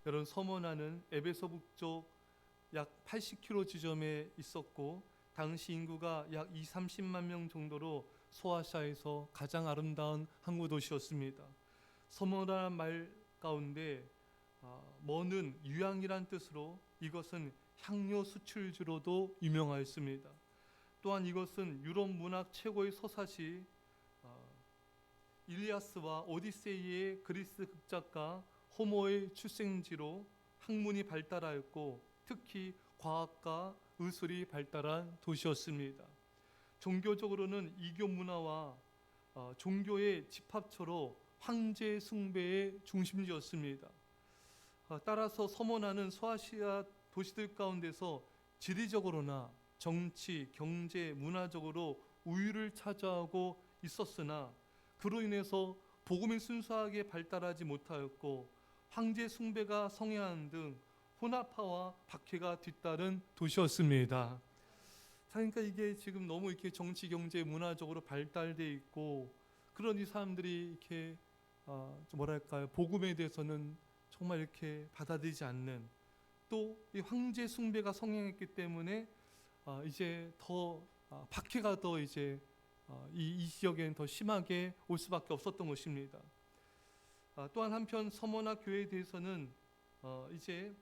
여러분, 서머나는 에베소 북쪽 약 80km 지점에 있었고 당시 인구가 약 30만 명 정도로 소아시아에서 가장 아름다운 항구 도시였습니다. 서머나란 말 가운데 머는 유향이란 뜻으로 이것은 향료 수출지로도 유명하였습니다. 또한 이것은 유럽 문학 최고의 서사시 일리아스와 오디세이의 그리스 극작가 호모의 출생지로 학문이 발달하였고 특히 과학과 의술이 발달한 도시였습니다. 종교적으로는 이교 문화와 종교의 집합처로 황제 숭배의 중심지였습니다. 따라서 서머나는 소아시아 도시들 가운데서 지리적으로나 정치, 경제, 문화적으로 우위를 차지하고 있었으나 그로 인해서 복음이 순수하게 발달하지 못하였고 황제 숭배가 성행하는 등 혼합화와 박해가 뒤따른 도시였습니다. 그러니까 이게 지금 너무 이렇게 정치, 경제, 문화적으로 발달돼 있고 그런 이 사람들이 이렇게 뭐랄까요, 복음에 대해서는 정말 이렇게 받아들이지 않는, 또 이 황제 숭배가 성행했기 때문에 이제 더 박해가 더 이제 이 지역에는 더 심하게 올 수밖에 없었던 것입니다. 또한 한편 서머나 교회에 대해서는 이제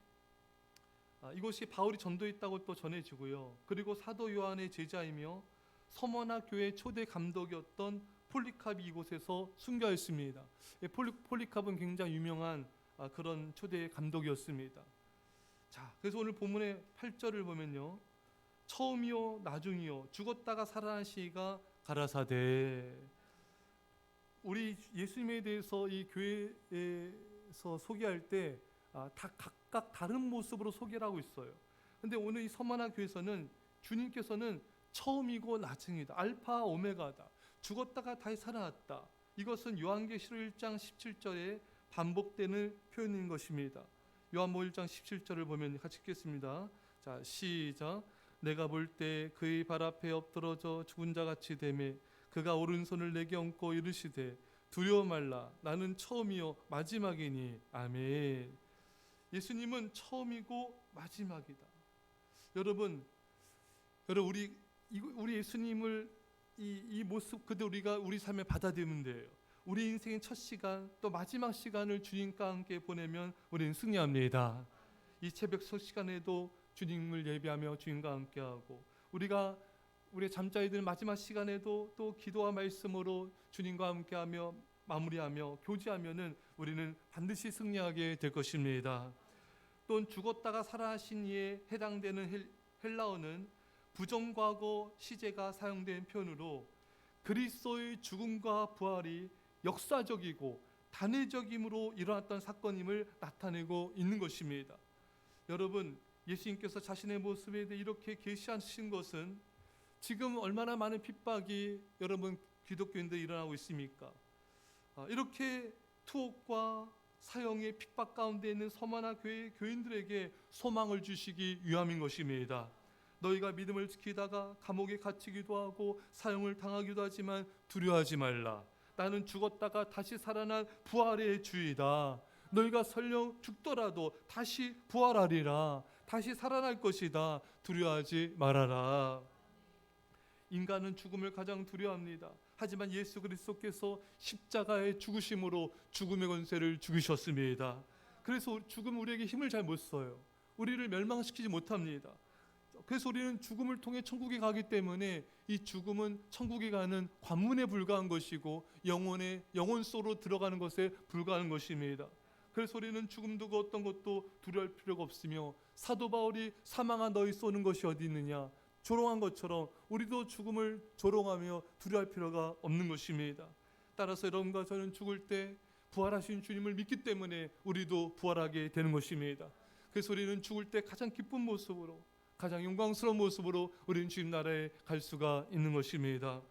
이곳이 바울이 전도했다고 또 전해지고요. 그리고 사도 요한의 제자이며 서머나 교회 초대 감독이었던 폴리캅이 이곳에서 순교하 있습니다. 폴리캅은 굉장히 유명한 그런 초대 감독이었습니다. 자, 그래서 오늘 본문의 8절을 보면요, 처음이요 나중이요 죽었다가 살아나시니가 가라사대. 우리 예수님에 대해서 이 교회에서 소개할 때 다 각각 다른 모습으로 소개를 하고 있어요. 근데 오늘 이 서머나 교회에서는 주님께서는 처음이고 나중이다, 알파 오메가다, 죽었다가 다시 살아났다. 이것은 요한계시록 1장 17절에 반복되는 표현인 것입니다. 요한복음 1장 17절을 보면 같이 읽겠습니다. 자, 시작. 내가 볼 때 그의 발 앞에 엎드러져 죽은 자같이 되매 그가 오른손을 내게 얹고 이르시되 두려워 말라, 나는 처음이요 마지막이니. 아멘. 예수님은 처음이고 마지막이다. 여러분 우리 예수님을 이 모습 그대로 우리가 우리 삶에 받아들이면 돼요. 우리 인생의 첫 시간 또 마지막 시간을 주님과 함께 보내면 우리는 승리합니다. 이 새벽 첫 시간에도 주님을 예배하며 주님과 함께하고 우리의 잠자리 드는 마지막 시간에도 또 기도와 말씀으로 주님과 함께하며 마무리하며 교제하면은 우리는 반드시 승리하게 될 것입니다. 또 죽었다가 살아나신 이에 해당되는 헬라어는 부정과거 시제가 사용된 표현으로 그리스도의 죽음과 부활이 역사적이고 단회적임으로 일어났던 사건임을 나타내고 있는 것입니다. 여러분, 예수님께서 자신의 모습에 대해 이렇게 계시하신 것은 지금 얼마나 많은 핍박이 여러분 기독교인들이 일어나고 있습니까? 이렇게 투옥과 사형의 핍박 가운데 있는 서머나 교회 교인들에게 소망을 주시기 위함인 것입니다. 너희가 믿음을 지키다가 감옥에 갇히기도 하고 사형을 당하기도 하지만 두려워하지 말라. 나는 죽었다가 다시 살아난 부활의 주이다. 너희가 설령 죽더라도 다시 부활하리라. 다시 살아날 것이다. 두려워하지 말아라. 인간은 죽음을 가장 두려워합니다. 하지만 예수 그리스도께서 십자가의 죽으심으로 죽음의 권세를 죽이셨습니다. 그래서 죽음 우리에게 힘을 잘 못 써요. 우리를 멸망시키지 못합니다. 그래서 우리는 죽음을 통해 천국에 가기 때문에 이 죽음은 천국에 가는 관문에 불과한 것이고 영혼 속으로 들어가는 것에 불과한 것입니다. 그래서 우리는 죽음도 그 어떤 것도 두려워할 필요가 없으며 사도 바울이 사망아 너희 쏘는 것이 어디 있느냐 조롱한 것처럼 우리도 죽음을 조롱하며 두려워할 필요가 없는 것입니다. 따라서 여러분과 저는 죽을 때 부활하신 주님을 믿기 때문에 우리도 부활하게 되는 것입니다. 그래서 우리는 죽을 때 가장 기쁜 모습으로 가장 영광스러운 모습으로 우리는 주님 나라에 갈 수가 있는 것입니다.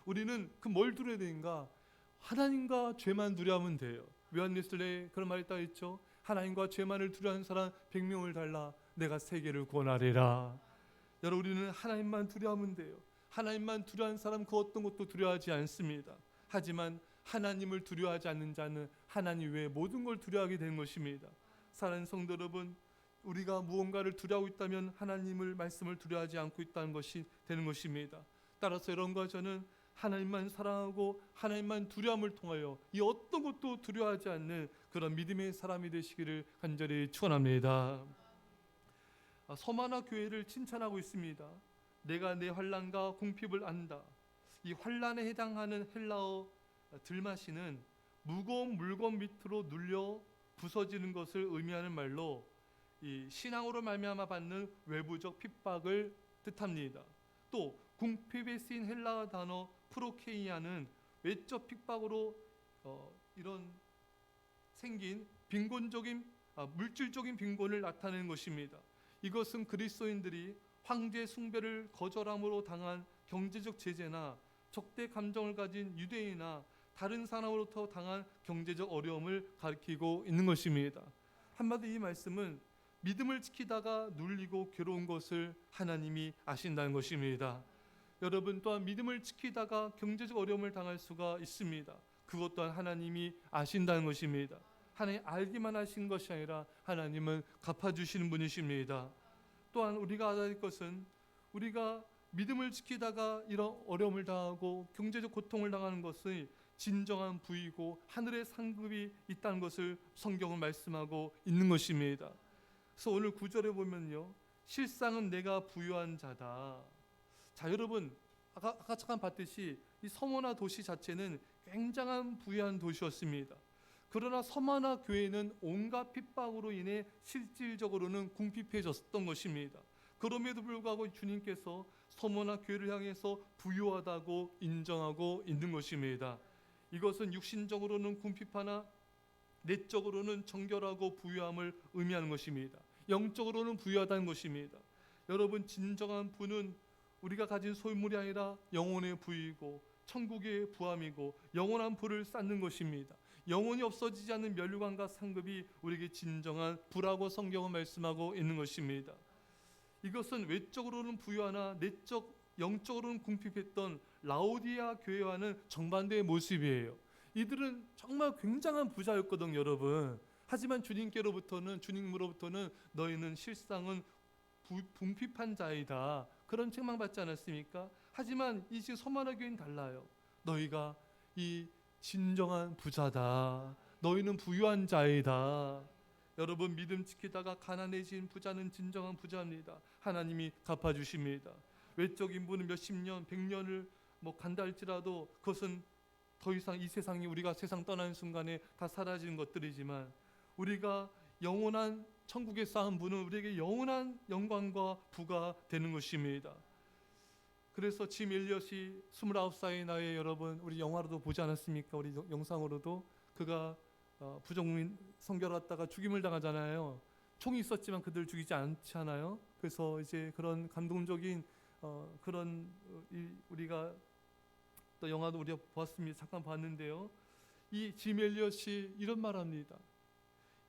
우리는 그 뭘 두려워야 되는가? 하나님과 죄만 두려워하면 돼요. 요한일서에 그런 말이 딱 있죠. 하나님과 죄만을 두려워하는 사람 100명을 달라 내가 세계를 구원하리라. 여러분, 우리는 하나님만 두려워하면 돼요. 하나님만 두려워하는 사람 그 어떤 것도 두려워하지 않습니다. 하지만 하나님을 두려워하지 않는 자는 하나님 외에 모든 걸 두려워하게 되는 것입니다. 사랑하는 성도 여러분, 우리가 무언가를 두려워하고 있다면 하나님을 말씀을 두려워하지 않고 있다는 것이 되는 것입니다. 따라서 여러분과 저는 하나님만 사랑하고 하나님만 두려움을 통하여 이 어떤 것도 두려워하지 않는 그런 믿음의 사람이 되시기를 간절히 축원합니다. 서마나 교회를 칭찬하고 있습니다. 내가 내 환난과 궁핍을 안다. 이 환난에 해당하는 헬라어 들마시는 무거운 물건 밑으로 눌려 부서지는 것을 의미하는 말로 이 신앙으로 말미암아 받는 외부적 핍박을 뜻합니다. 또 궁핍에 쓰인 헬라어 단어 프로케이아는 외적 핍박으로 이런 생긴 빈곤적인 물질적인 빈곤을 나타내는 것입니다. 이것은 그리스도인들이 황제 숭배를 거절함으로 당한 경제적 제재나 적대 감정을 가진 유대인이나 다른 사람으로부터 당한 경제적 어려움을 가리키고 있는 것입니다. 한마디로 이 말씀은 믿음을 지키다가 눌리고 괴로운 것을 하나님이 아신다는 것입니다. 여러분 또한 믿음을 지키다가 경제적 어려움을 당할 수가 있습니다. 그것 또한 하나님이 아신다는 것입니다. 하나님 알기만 하신 것이 아니라 하나님은 갚아주시는 분이십니다. 또한 우리가 알아야 할 것은 우리가 믿음을 지키다가 이런 어려움을 당하고 경제적 고통을 당하는 것은 진정한 부이고 하늘의 상급이 있다는 것을 성경은 말씀하고 있는 것입니다. 그래서 오늘 9절에 보면요, 실상은 내가 부유한 자다. 자, 여러분 아까 잠깐 봤듯이 이 서머나 도시 자체는 굉장한 부유한 도시였습니다. 그러나 서머나 교회는 온갖 핍박으로 인해 실질적으로는 궁핍해졌던 것입니다. 그럼에도 불구하고 주님께서 서머나 교회를 향해서 부유하다고 인정하고 있는 것입니다. 이것은 육신적으로는 궁핍하나 내적으로는 정결하고 부유함을 의미하는 것입니다. 영적으로는 부유하다는 것입니다. 여러분 진정한 부는 우리가 가진 소유물이 아니라 영혼의 부이고 천국의 부함이고 영원한 부를 쌓는 것입니다. 영원히 없어지지 않는 멸류관과 상급이 우리에게 진정한 부라고 성경은 말씀하고 있는 것입니다. 이것은 외적으로는 부유하나 영적으로는 궁핍했던 라오디아 교회와는 정반대의 모습이에요. 이들은 정말 굉장한 부자였거든요, 여러분. 하지만 주님으로부터는 너희는 실상은 궁핍한 자이다, 그런 책망받지 않았습니까? 하지만 이 지금 서머나 교회는 달라요. 너희가 이 진정한 부자다. 너희는 부유한 자이다. 여러분 믿음 지키다가 가난해진 부자는 진정한 부자입니다. 하나님이 갚아주십니다. 외적인 부는 몇십 년, 100년을 간다 할지라도 그것은 더 이상 이 세상이 우리가 세상 떠나는 순간에 다 사라지는 것들이지만 우리가 영원한 천국에 쌓은 부는 우리에게 영원한 영광과 부가 되는 것입니다. 그래서 짐 엘리엇이 29살의 나이에 여러분 우리 영화로도 보지 않았습니까? 우리 영상으로도 그가 부정민 선교를 갔다가 죽임을 당하잖아요. 총이 있었지만 그들 죽이지 않잖아요. 그래서 이제 그런 감동적인 우리가 또 영화도 우리가 보았습니다. 잠깐 봤는데요. 이 짐 엘리엇이 이런 말합니다.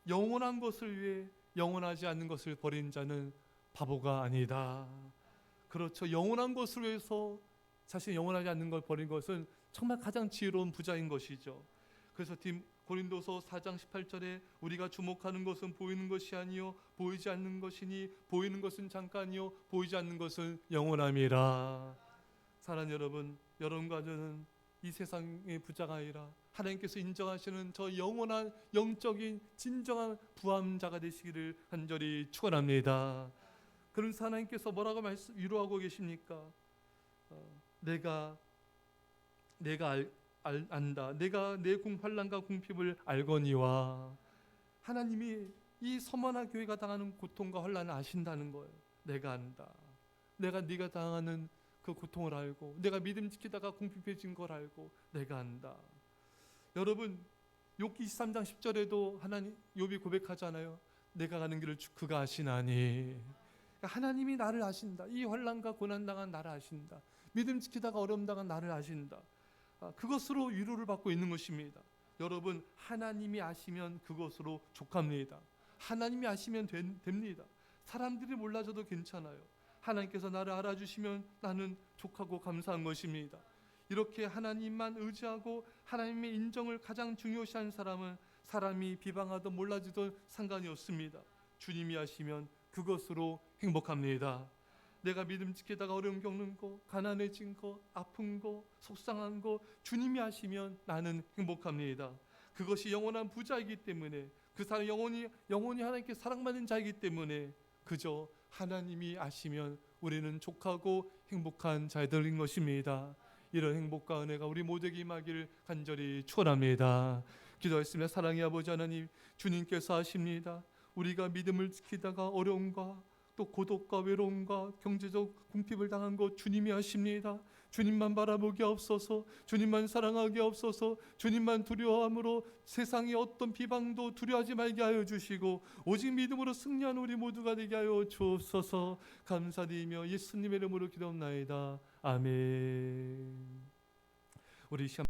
영원한 것을 위해 영원하지 않는 것을 버린 자는 바보가 아니다. 그렇죠. 영원한 것을 위해서 자신이 영원하지 않는 걸 버린 것은 정말 가장 지혜로운 부자인 것이죠. 그래서 고린도서 4장 18절에 우리가 주목하는 것은 보이는 것이 아니요 보이지 않는 것이니 보이는 것은 잠깐이요 보이지 않는 것은 영원함이라. 사랑하는 여러분, 여러분과 저는 이 세상의 부자가 아니라 하나님께서 인정하시는 저 영원한 영적인 진정한 부함자가 되시기를 간절히 축원합니다. 그래서 하나님께서 뭐라고 위로하고 계십니까? 내가 안다. 내가 내 환난과 궁핍을 알거니와. 하나님이 이 서머나 교회가 당하는 고통과 환난을 아신다는 거예요. 내가 안다. 내가 네가 당하는 그 고통을 알고 내가 믿음 지키다가 궁핍해진 걸 알고 내가 안다. 여러분 욥기 23장 10절에도 하나님 욥이 고백하잖아요. 내가 가는 길을 그가 아시나니. 하나님이 나를 아신다. 이 환난과 고난 당한 나를 아신다. 믿음 지키다가 어려움 당한 나를 아신다. 그것으로 위로를 받고 있는 것입니다. 여러분 하나님이 아시면 그것으로 족합니다. 하나님이 아시면 됩니다. 사람들이 몰라줘도 괜찮아요. 하나님께서 나를 알아주시면 나는 족하고 감사한 것입니다. 이렇게 하나님만 의지하고 하나님의 인정을 가장 중요시하는 사람은 사람이 비방하든 몰라주든 상관이 없습니다. 주님이 하시면 그것으로 행복합니다. 내가 믿음 지키다가 어려움 겪는 거, 가난해진 거, 아픈 거, 속상한 거 주님이 하시면 나는 행복합니다. 그것이 영원한 부자이기 때문에, 그 사람 영원히 하나님께 사랑받는 자이기 때문에 그저 하나님이 아시면 우리는 족하고 행복한 자들인 것입니다. 이런 행복과 은혜가 우리 모두에게 임하기를 간절히 축원합니다. 기도했습니다. 사랑의 아버지 하나님, 주님께서 하십니다. 우리가 믿음을 지키다가 어려움과 또 고독과 외로움과 경제적 궁핍을 당한 것 주님이 하십니다. 주님만 바라보게 없어서, 주님만 사랑하게 없어서, 주님만 두려워함으로 세상의 어떤 비방도 두려워하지 말게 하여 주시고 오직 믿음으로 승리하는 우리 모두가 되게 하여 주옵소서. 감사드리며 예수님의 이름으로 기도합나이다. 아멘. 우리 시간